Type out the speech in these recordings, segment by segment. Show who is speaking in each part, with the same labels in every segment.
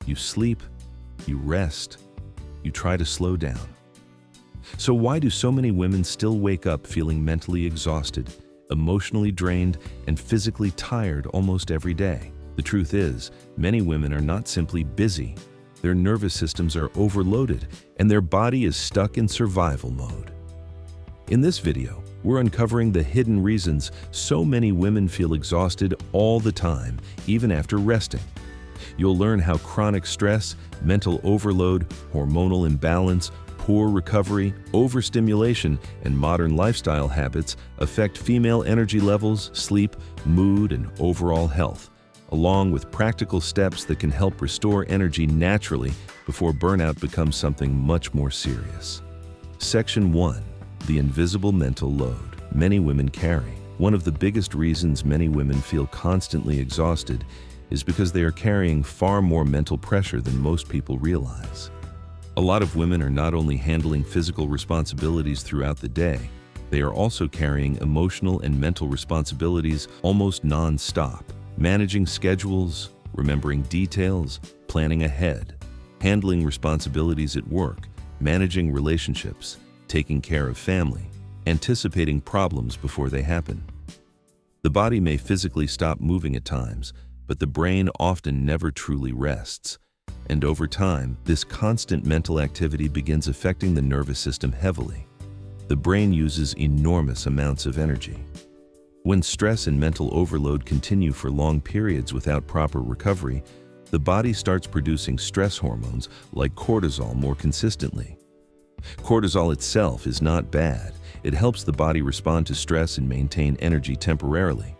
Speaker 1: You sleep, you rest, you try to slow down. So why do so many women still wake up feeling mentally exhausted, emotionally drained, and physically tired almost every day? The truth is, many women are not simply busy. Their nervous systems are overloaded, and their body is stuck in survival mode. In this video, we're uncovering the hidden reasons so many women feel exhausted all the time, even after resting. You'll learn how chronic stress, mental overload, hormonal imbalance, poor recovery, overstimulation, and modern lifestyle habits affect female energy levels, sleep, mood, and overall health, along with practical steps that can help restore energy naturally before burnout becomes something much more serious. Section 1. The invisible mental load many women carry. One of the biggest reasons many women feel constantly exhausted is because they are carrying far more mental pressure than most people realize. A lot of women are not only handling physical responsibilities throughout the day, they are also carrying emotional and mental responsibilities almost non-stop. Managing schedules, remembering details, planning ahead, handling responsibilities at work, managing relationships, taking care of family, anticipating problems before they happen. The body may physically stop moving at times, but the brain often never truly rests. And over time, this constant mental activity begins affecting the nervous system heavily. The brain uses enormous amounts of energy. When stress and mental overload continue for long periods without proper recovery, the body starts producing stress hormones like cortisol more consistently. Cortisol itself is not bad. It helps the body respond to stress and maintain energy temporarily.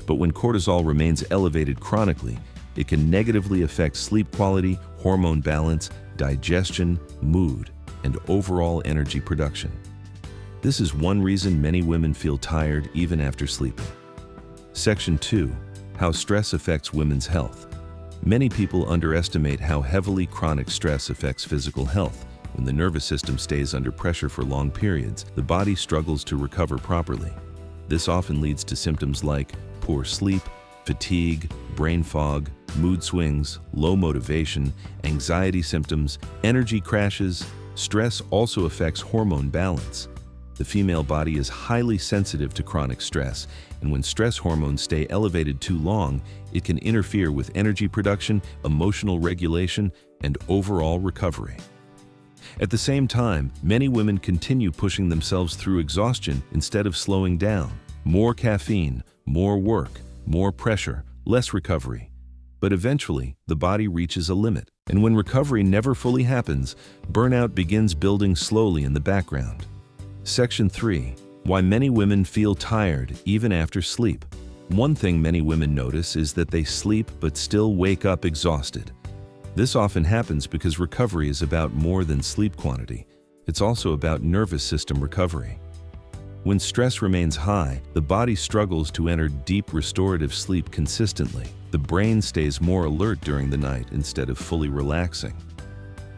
Speaker 1: But when cortisol remains elevated chronically, it can negatively affect sleep quality, hormone balance, digestion, mood, and overall energy production. This is one reason many women feel tired even after sleeping. Section 2. How stress affects women's health. Many people underestimate how heavily chronic stress affects physical health. When the nervous system stays under pressure for long periods, the body struggles to recover properly. This often leads to symptoms like poor sleep, fatigue, brain fog, mood swings, low motivation, anxiety symptoms, energy crashes. Stress also affects hormone balance. The female body is highly sensitive to chronic stress, and when stress hormones stay elevated too long, it can interfere with energy production, emotional regulation, and overall recovery. At the same time, many women continue pushing themselves through exhaustion instead of slowing down. More caffeine, more work, more pressure, less recovery. But eventually, the body reaches a limit. And when recovery never fully happens, burnout begins building slowly in the background. Section 3. Why many women feel tired even after sleep. One thing many women notice is that they sleep but still wake up exhausted. This often happens because recovery is about more than sleep quantity. It's also about nervous system recovery. When stress remains high, the body struggles to enter deep restorative sleep consistently. The brain stays more alert during the night instead of fully relaxing.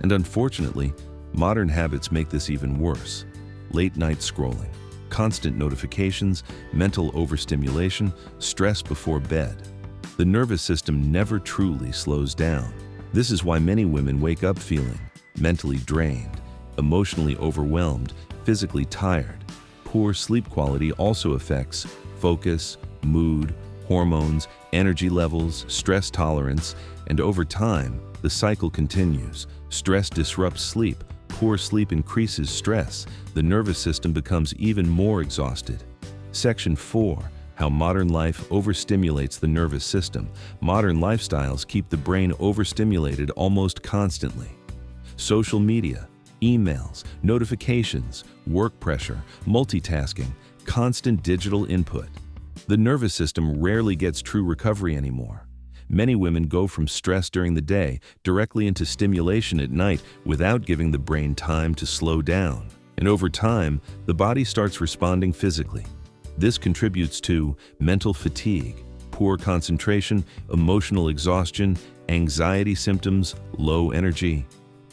Speaker 1: And unfortunately, modern habits make this even worse. Late night scrolling, constant notifications, mental overstimulation, stress before bed. The nervous system never truly slows down. This is why many women wake up feeling mentally drained, emotionally overwhelmed, physically tired. Poor sleep quality also affects focus, mood, hormones, energy levels, stress tolerance, and over time, the cycle continues. Stress disrupts sleep. Poor sleep increases stress. The nervous system becomes even more exhausted. Section 4. How modern life overstimulates the nervous system. Modern lifestyles keep the brain overstimulated almost constantly. Social media, emails, notifications, work pressure, multitasking, constant digital input. The nervous system rarely gets true recovery anymore. Many women go from stress during the day directly into stimulation at night without giving the brain time to slow down. And over time, the body starts responding physically. This contributes to mental fatigue, poor concentration, emotional exhaustion, anxiety symptoms, low energy.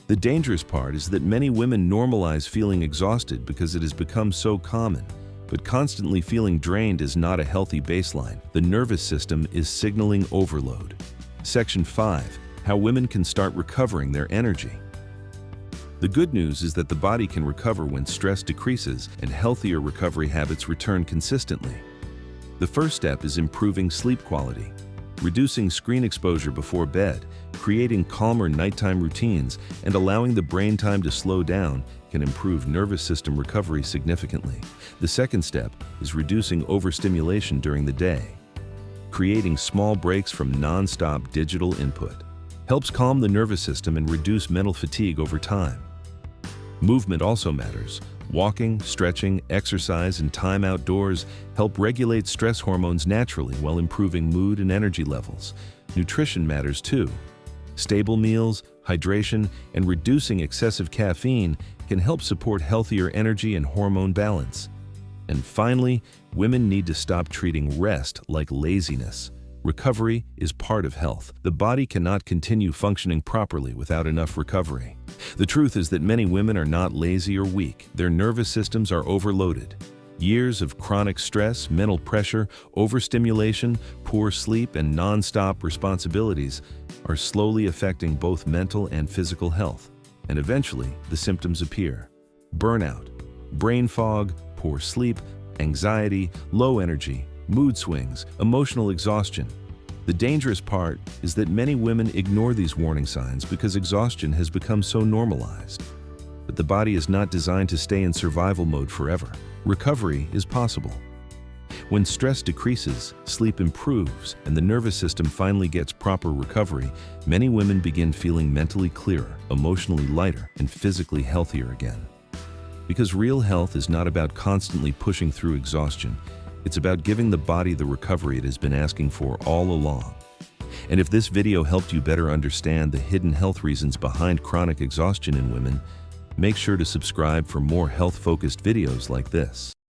Speaker 1: The dangerous part is that many women normalize feeling exhausted because it has become so common. But constantly feeling drained is not a healthy baseline. The nervous system is signaling overload. Section 5. how women can start recovering their energy. The good news is that the body can recover when stress decreases and healthier recovery habits return consistently. The first step is improving sleep quality. Reducing screen exposure before bed, creating calmer nighttime routines, and allowing the brain time to slow down can improve nervous system recovery significantly. The second step is reducing overstimulation during the day. Creating small breaks from non-stop digital input helps calm the nervous system and reduce mental fatigue over time. Movement also matters. Walking, stretching, exercise, and time outdoors help regulate stress hormones naturally while improving mood and energy levels. Nutrition matters too. Stable meals, hydration, and reducing excessive caffeine can help support healthier energy and hormone balance. And finally, women need to stop treating rest like laziness. Recovery is part of health. The body cannot continue functioning properly without enough recovery. The truth is that many women are not lazy or weak. Their nervous systems are overloaded. Years of chronic stress, mental pressure, overstimulation, poor sleep, and non-stop responsibilities are slowly affecting both mental and physical health. And eventually, the symptoms appear. Burnout, brain fog, poor sleep, anxiety, low energy, mood swings, emotional exhaustion. The dangerous part is that many women ignore these warning signs because exhaustion has become so normalized. But the body is not designed to stay in survival mode forever. Recovery is possible. When stress decreases, sleep improves, and the nervous system finally gets proper recovery, many women begin feeling mentally clearer, emotionally lighter, and physically healthier again. Because real health is not about constantly pushing through exhaustion. It's about giving the body the recovery it has been asking for all along. And if this video helped you better understand the hidden health reasons behind chronic exhaustion in women, make sure to subscribe for more health-focused videos like this.